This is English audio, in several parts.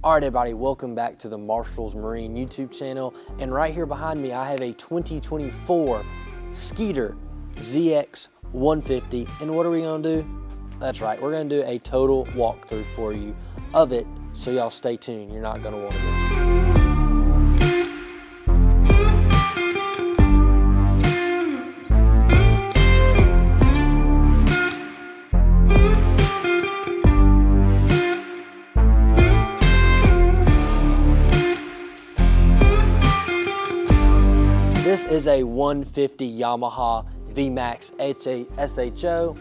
All right, everybody, welcome back to the Marshall's Marine YouTube channel. And right here behind me, I have a 2024 Skeeter ZX150. And what are we gonna do? That's right, we're gonna do a total walkthrough for you of it. So y'all stay tuned, you're not gonna wanna miss it. This is a 150 Yamaha VMAX SHO,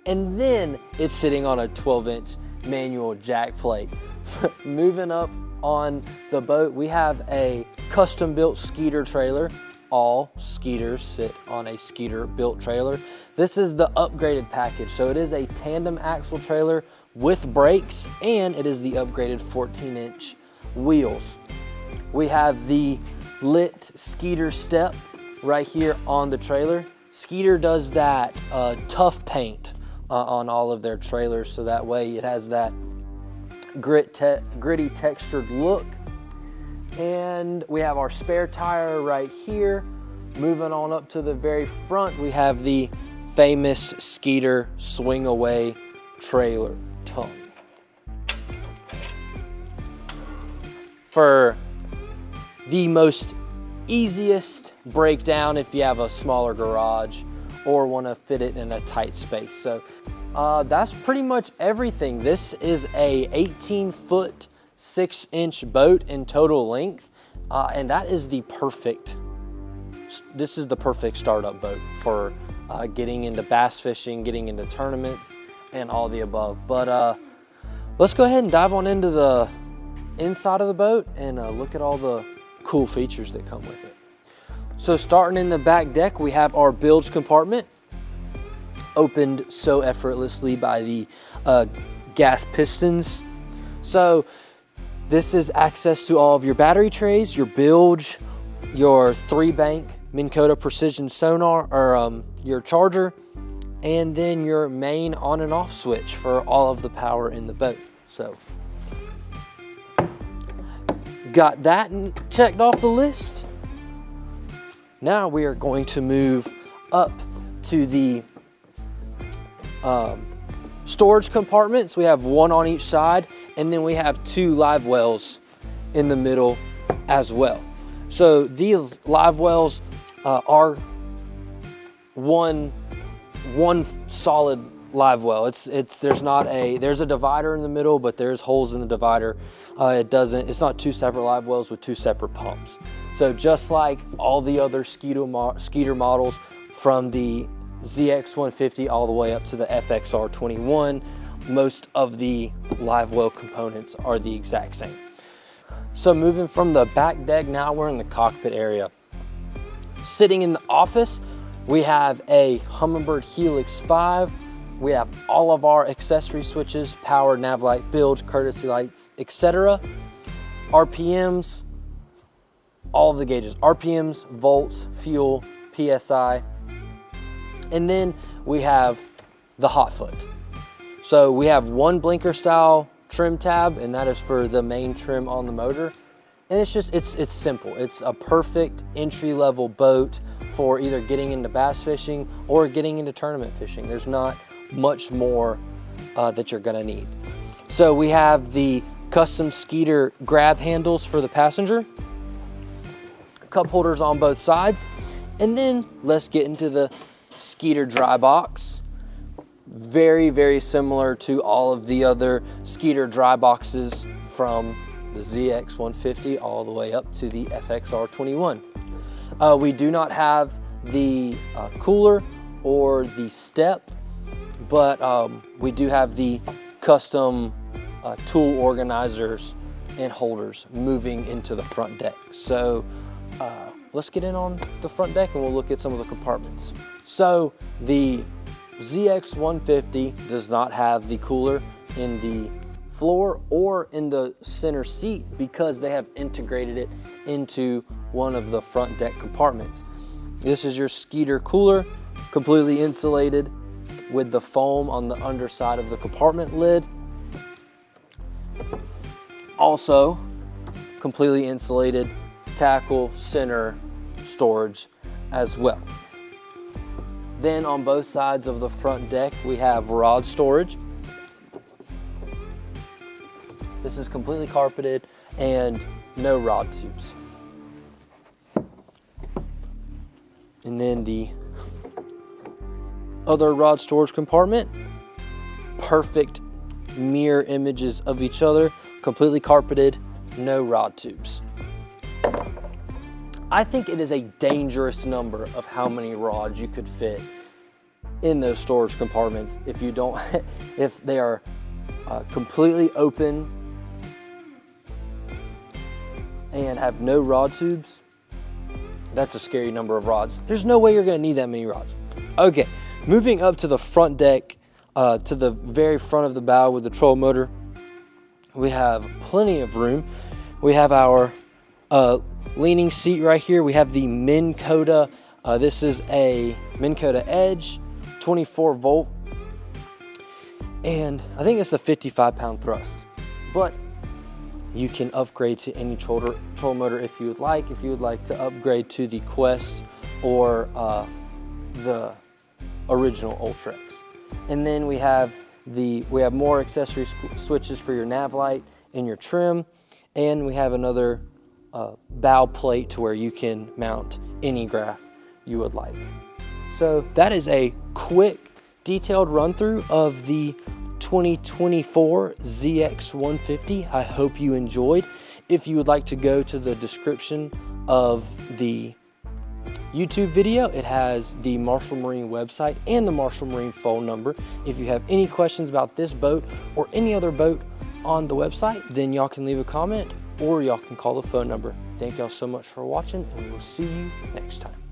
and then it's sitting on a 12-inch manual jack plate. Moving up on the boat, we have a custom-built Skeeter trailer. All Skeeters sit on a Skeeter-built trailer. This is the upgraded package, so it is a tandem axle trailer with brakes, and it is the upgraded 14-inch wheels. We have the lit Skeeter step right here on the trailer. Skeeter does that tough paint on all of their trailers, so that way it has that gritty textured look. And we have our spare tire right here. Moving on up to the very front, we have the famous Skeeter swing away trailer tongue. For the most easiest breakdown if you have a smaller garage or want to fit it in a tight space. So that's pretty much everything. This is a 18-foot 6-inch boat in total length, and that is the perfect, this is the perfect startup boat for getting into bass fishing, getting into tournaments, and all the above. But let's go ahead and dive on into the inside of the boat and look at all the cool features that come with it. So starting in the back deck, we have our bilge compartment, opened so effortlessly by the gas pistons. So this is access to all of your battery trays, your bilge, your 3-bank Minn Kota precision sonar, or your charger, and then your main on and off switch for all of the power in the boat. So got that checked off the list. Now we are going to move up to the storage compartments. We have one on each side, and then we have 2 live wells in the middle as well. So these live wells are one solid live well. There's a divider in the middle, but there's holes in the divider. It's not 2 separate live wells with 2 separate pumps. So just like all the other Skeeter models, from the ZX150 all the way up to the FXR21, most of the live well components are the exact same. So moving from the back deck, now we're in the cockpit area. Sitting in the office, we have a Humminbird Helix 5. We have all of our accessory switches, power, nav light, bilge, courtesy lights, etc. RPMs, all of the gauges, RPMs, volts, fuel, PSI. And then we have the hot foot. So we have one blinker style trim tab, and that is for the main trim on the motor. And it's simple. It's a perfect entry-level boat for either getting into bass fishing or getting into tournament fishing. There's not much more that you're gonna need. So we have the custom Skeeter grab handles for the passenger, cup holders on both sides, and then let's get into the Skeeter dry box. Very, very similar to all of the other Skeeter dry boxes, from the ZX150 all the way up to the FXR21. We do not have the cooler or the step, but we do have the custom tool organizers and holders moving into the front deck. So let's get in on the front deck and we'll look at some of the compartments. So the ZX150 does not have the cooler in the floor or in the center seat because they have integrated it into one of the front deck compartments. This is your Skeeter cooler, completely insulated with the foam on the underside of the compartment lid. Also, completely insulated tackle center storage as well. Then on both sides of the front deck, we have rod storage. This is completely carpeted and no rod tubes. And then the other rod storage compartment, perfect mirror images of each other, completely carpeted, no rod tubes. I think it is a dangerous number of how many rods you could fit in those storage compartments if you don't, if they are completely open and have no rod tubes. That's a scary number of rods. There's no way you're gonna need that many rods. Okay, moving up to the front deck, to the very front of the bow with the troll motor, we have plenty of room. We have our leaning seat right here. We have the Minn Kota. This is a Minn Kota Edge, 24 volt. And I think it's the 55-pound thrust. But you can upgrade to any troll motor if you would like. If you would like to upgrade to the Quest or the original Ultrex. And then we have more accessory switches for your nav light and your trim. And we have another bow plate to where you can mount any graph you would like. So that is a quick, detailed run through of the 2024 ZX150. I hope you enjoyed. If you would like to go to the description of the YouTube video, it has the Marshall Marine website and the Marshall Marine phone number. If you have any questions about this boat or any other boat on the website, then y'all can leave a comment or y'all can call the phone number. Thank y'all so much for watching, and we will see you next time.